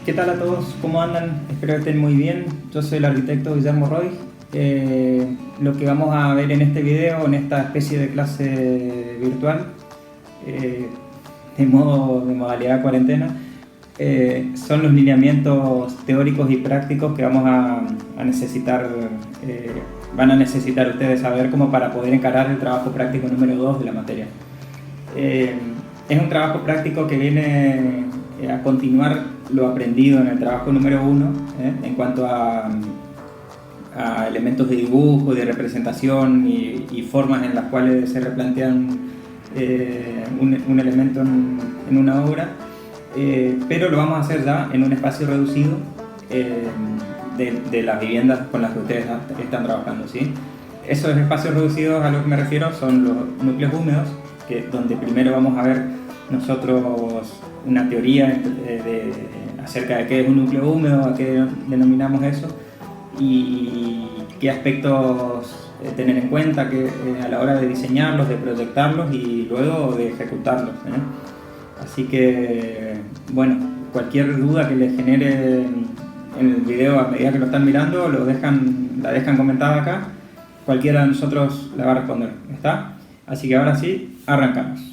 ¿Qué tal a todos? ¿Cómo andan? Espero que estén muy bien. Yo soy el arquitecto Guillermo Roy. Lo que vamos a ver en este video, en esta especie de clase virtual, eh, de modalidad cuarentena, son los lineamientos teóricos y prácticos que vamos a necesitar, van a necesitar ustedes saber como para poder encarar el trabajo práctico número 2 de la materia. Es un trabajo práctico que viene a continuar lo aprendido en el trabajo número 1, en cuanto a elementos de dibujo, de representación y formas en las cuales se replantean un elemento en una obra, pero lo vamos a hacer ya en un espacio reducido de las viviendas con las que ustedes están trabajando, ¿sí? Esos espacios reducidos a los que me refiero son los núcleos húmedos, donde primero vamos a ver nosotros una teoría acerca de qué es un núcleo húmedo, a qué denominamos eso y qué aspectos tener en cuenta a la hora de diseñarlos, de proyectarlos y luego de ejecutarlos. Así que, bueno, cualquier duda que les genere en el video a medida que lo están mirando, la dejan comentada acá. Cualquiera de nosotros la va a responder, ¿está? Así que ahora sí, arrancamos.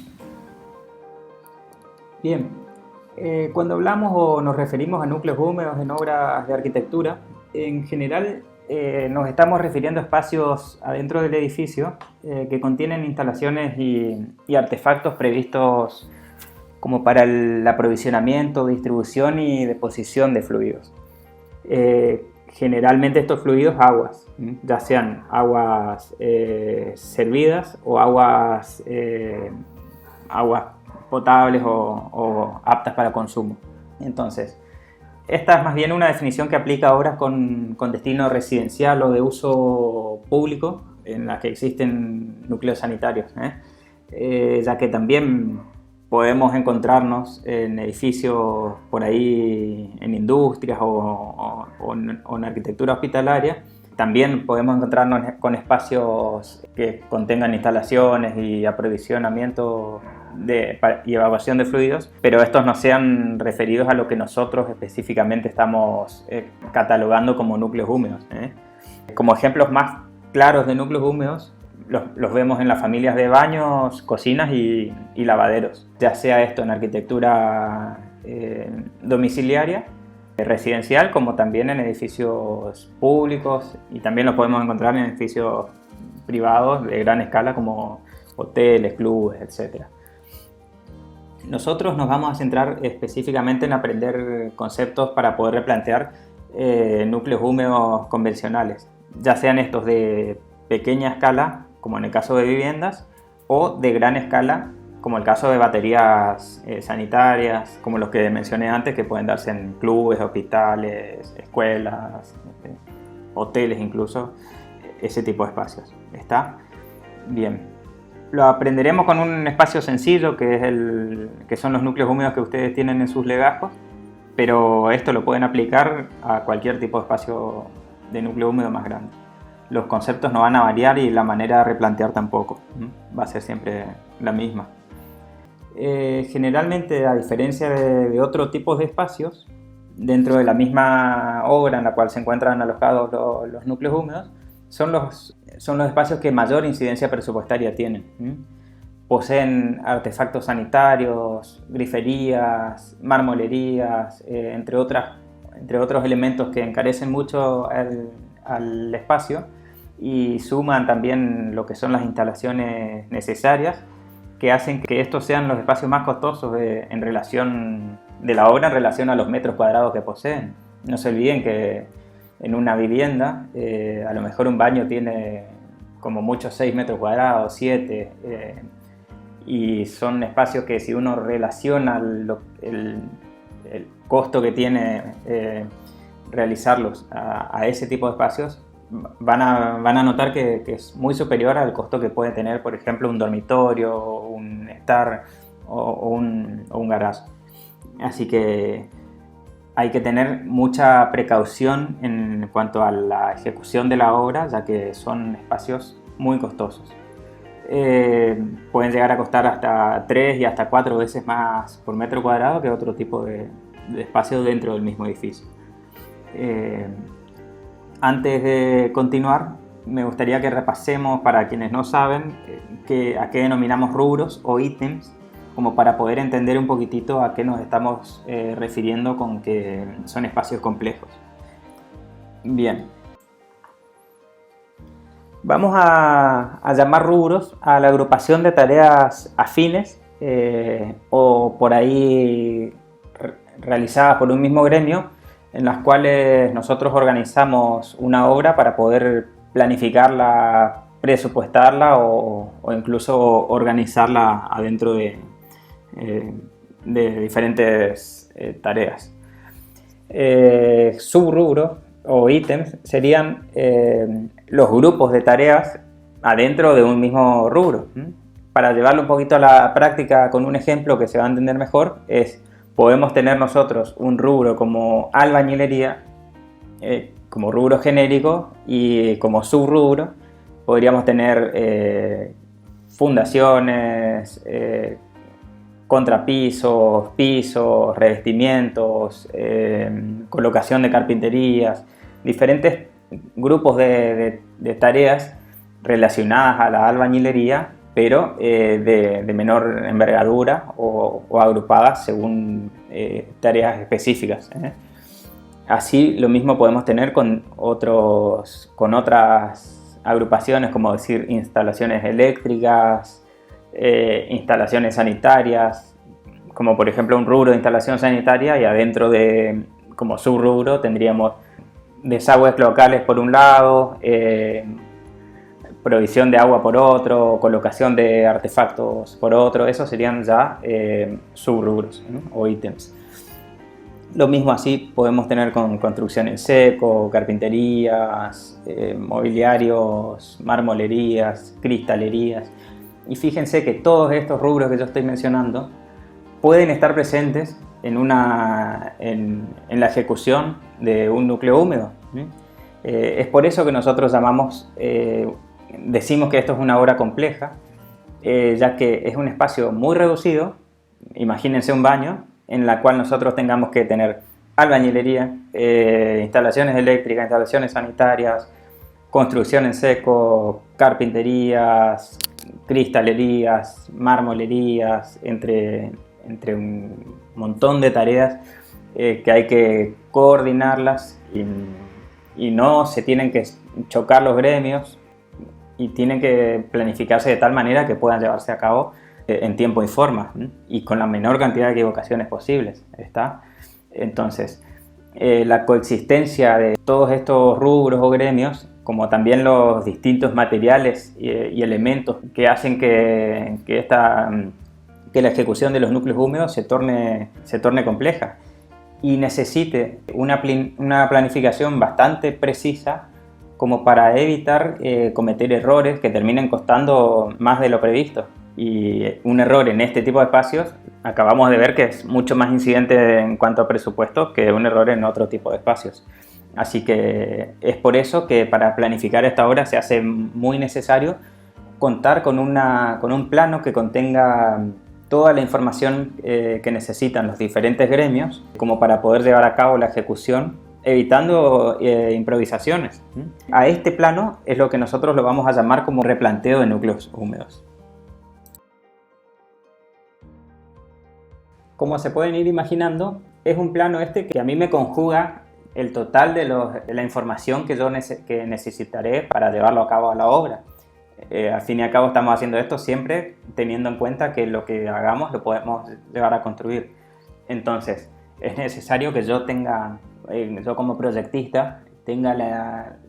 Bien, cuando hablamos o nos referimos a núcleos húmedos en obras de arquitectura, en general nos estamos refiriendo a espacios adentro del edificio que contienen instalaciones y artefactos previstos como para el aprovisionamiento, distribución y deposición de fluidos. Generalmente estos fluidos, aguas, ya sean aguas servidas o aguas potables o aptas para consumo. Entonces, esta es más bien una definición que aplica a obras con destino residencial o de uso público en las que existen núcleos sanitarios, ya que también podemos encontrarnos en edificios por ahí, en industrias o en arquitectura hospitalaria. También podemos encontrarnos con espacios que contengan instalaciones y aprovisionamiento y evacuación de fluidos, pero estos no sean referidos a lo que nosotros específicamente estamos catalogando como núcleos húmedos. Como ejemplos más claros de núcleos húmedos, los vemos en las familias de baños, cocinas y lavaderos, ya sea esto en arquitectura domiciliaria, residencial, como también en edificios públicos, y también los podemos encontrar en edificios privados de gran escala como hoteles, clubes, etc. Nosotros nos vamos a centrar específicamente en aprender conceptos para poder replantear núcleos húmedos convencionales, ya sean estos de pequeña escala, como en el caso de viviendas, o de gran escala, como el caso de baterías sanitarias, como los que mencioné antes, que pueden darse en clubes, hospitales, escuelas, hoteles incluso, ese tipo de espacios. ¿Está? Bien. Lo aprenderemos con un espacio sencillo, que son los núcleos húmedos que ustedes tienen en sus legajos, pero esto lo pueden aplicar a cualquier tipo de espacio de núcleo húmedo más grande. Los conceptos no van a variar y la manera de replantear tampoco. Va a ser siempre la misma. Generalmente, a diferencia de otros tipos de espacios, dentro de la misma obra en la cual se encuentran alojados los núcleos húmedos, son los espacios que mayor incidencia presupuestaria tienen. Poseen artefactos sanitarios, griferías, marmolerías, entre otros elementos que encarecen mucho al espacio y suman también lo que son las instalaciones necesarias, que hacen que estos sean los espacios más costosos de la obra en relación a los metros cuadrados que poseen. No se olviden que en una vivienda a lo mejor un baño tiene como mucho 6 metros cuadrados, 7, y son espacios que si uno relaciona el costo que tiene realizarlos a ese tipo de espacios, van a notar que es muy superior al costo que puede tener, por ejemplo, un dormitorio, un estar o un garage. Así que hay que tener mucha precaución en cuanto a la ejecución de la obra, ya que son espacios muy costosos. Pueden llegar a costar hasta 3 y hasta 4 veces más por metro cuadrado que otro tipo de espacios dentro del mismo edificio. Antes de continuar, me gustaría que repasemos, para quienes no saben, a qué denominamos rubros o ítems, como para poder entender un poquitito a qué nos estamos refiriendo con que son espacios complejos. Bien. Vamos a llamar rubros a la agrupación de tareas afines o por ahí realizadas por un mismo gremio, en las cuales nosotros organizamos una obra para poder planificarla, presupuestarla o incluso organizarla adentro de diferentes tareas. Subrubros o ítems serían los grupos de tareas adentro de un mismo rubro. Para llevarlo un poquito a la práctica con un ejemplo que se va a entender mejor, podemos tener nosotros un rubro como albañilería, como rubro genérico, y como subrubro podríamos tener fundaciones, contrapisos, pisos, revestimientos, colocación de carpinterías, diferentes grupos de tareas relacionadas a la albañilería, pero de menor envergadura o agrupadas según tareas específicas. Así lo mismo podemos tener con otras agrupaciones, como decir instalaciones eléctricas, instalaciones sanitarias, como por ejemplo un rubro de instalación sanitaria, y adentro como subrubro tendríamos desagües locales por un lado, provisión de agua por otro, colocación de artefactos por otro. Esos serían ya subrubros, ¿no? O ítems. Lo mismo así podemos tener con construcción en seco, carpinterías, mobiliarios, marmolerías, cristalerías. Y fíjense que todos estos rubros que yo estoy mencionando pueden estar presentes en la ejecución de un núcleo húmedo. Es por eso que nosotros decimos que esto es una obra compleja, ya que es un espacio muy reducido. Imagínense un baño en la cual nosotros tengamos que tener albañilería, instalaciones eléctricas, instalaciones sanitarias, construcción en seco, carpinterías, cristalerías, marmolerías, entre un montón de tareas que hay que coordinarlas y no se tienen que chocar los gremios y tienen que planificarse de tal manera que puedan llevarse a cabo en tiempo y forma y con la menor cantidad de equivocaciones posibles. Entonces, la coexistencia de todos estos rubros o gremios, como también los distintos materiales y elementos que hacen que la ejecución de los núcleos húmedos se torne compleja y necesite una planificación bastante precisa, como para evitar cometer errores que terminen costando más de lo previsto. Y un error en este tipo de espacios acabamos de ver que es mucho más incidente en cuanto a presupuesto que un error en otro tipo de espacios. Así que es por eso que para planificar esta obra se hace muy necesario contar con un plano que contenga toda la información que necesitan los diferentes gremios como para poder llevar a cabo la ejecución, evitando improvisaciones. A este plano es lo que nosotros lo vamos a llamar como replanteo de núcleos húmedos. Como se pueden ir imaginando, es un plano que a mí me conjuga el total de la información que yo necesitaré para llevarlo a cabo a la obra. Al fin y al cabo estamos haciendo esto siempre teniendo en cuenta que lo que hagamos lo podemos llevar a construir. Entonces, es necesario que yo como proyectista, tenga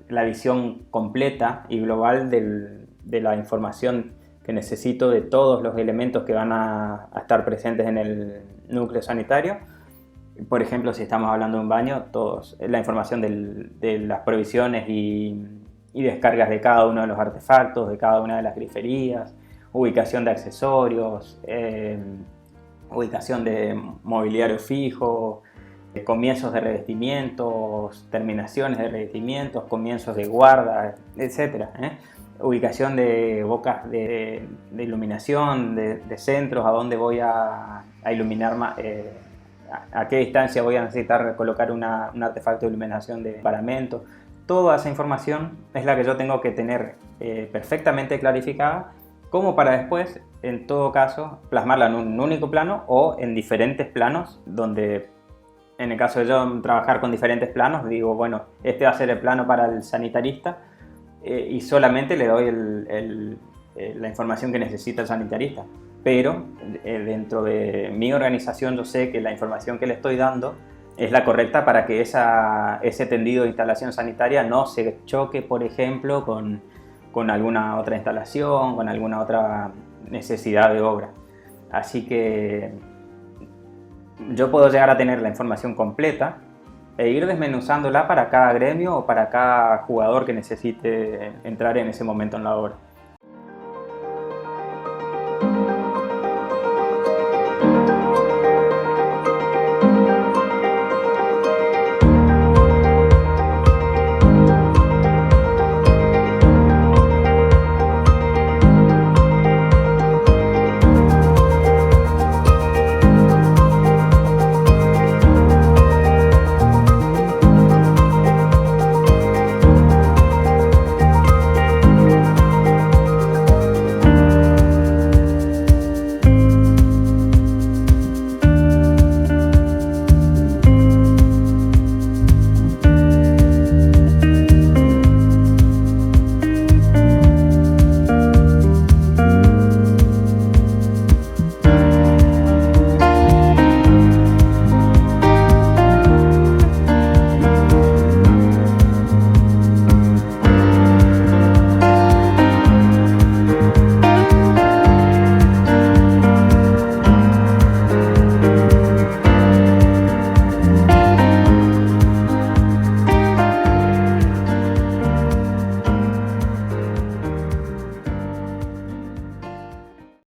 la visión completa y global de la información que necesito de todos los elementos que van a estar presentes en el núcleo sanitario. Por ejemplo, si estamos hablando de un baño, la información de las provisiones y descargas de cada uno de los artefactos, de cada una de las griferías, ubicación de accesorios, ubicación de mobiliario fijo, comienzos de revestimientos, terminaciones de revestimientos, comienzos de guarda, etc. Ubicación de bocas de iluminación, de centros, a dónde voy a iluminar a qué distancia voy a necesitar colocar un artefacto de iluminación de paramento. Toda esa información es la que yo tengo que tener perfectamente clarificada, como para después, en todo caso, plasmarla en un único plano o en diferentes planos, donde en el caso de yo trabajar con diferentes planos, digo, bueno, este va a ser el plano para el sanitarista y solamente le doy la información que necesita el sanitarista. Pero dentro de mi organización yo sé que la información que le estoy dando es la correcta para que ese tendido de instalación sanitaria no se choque, por ejemplo, con alguna otra instalación, con alguna otra necesidad de obra. Así que yo puedo llegar a tener la información completa e ir desmenuzándola para cada gremio o para cada jugador que necesite entrar en ese momento en la obra.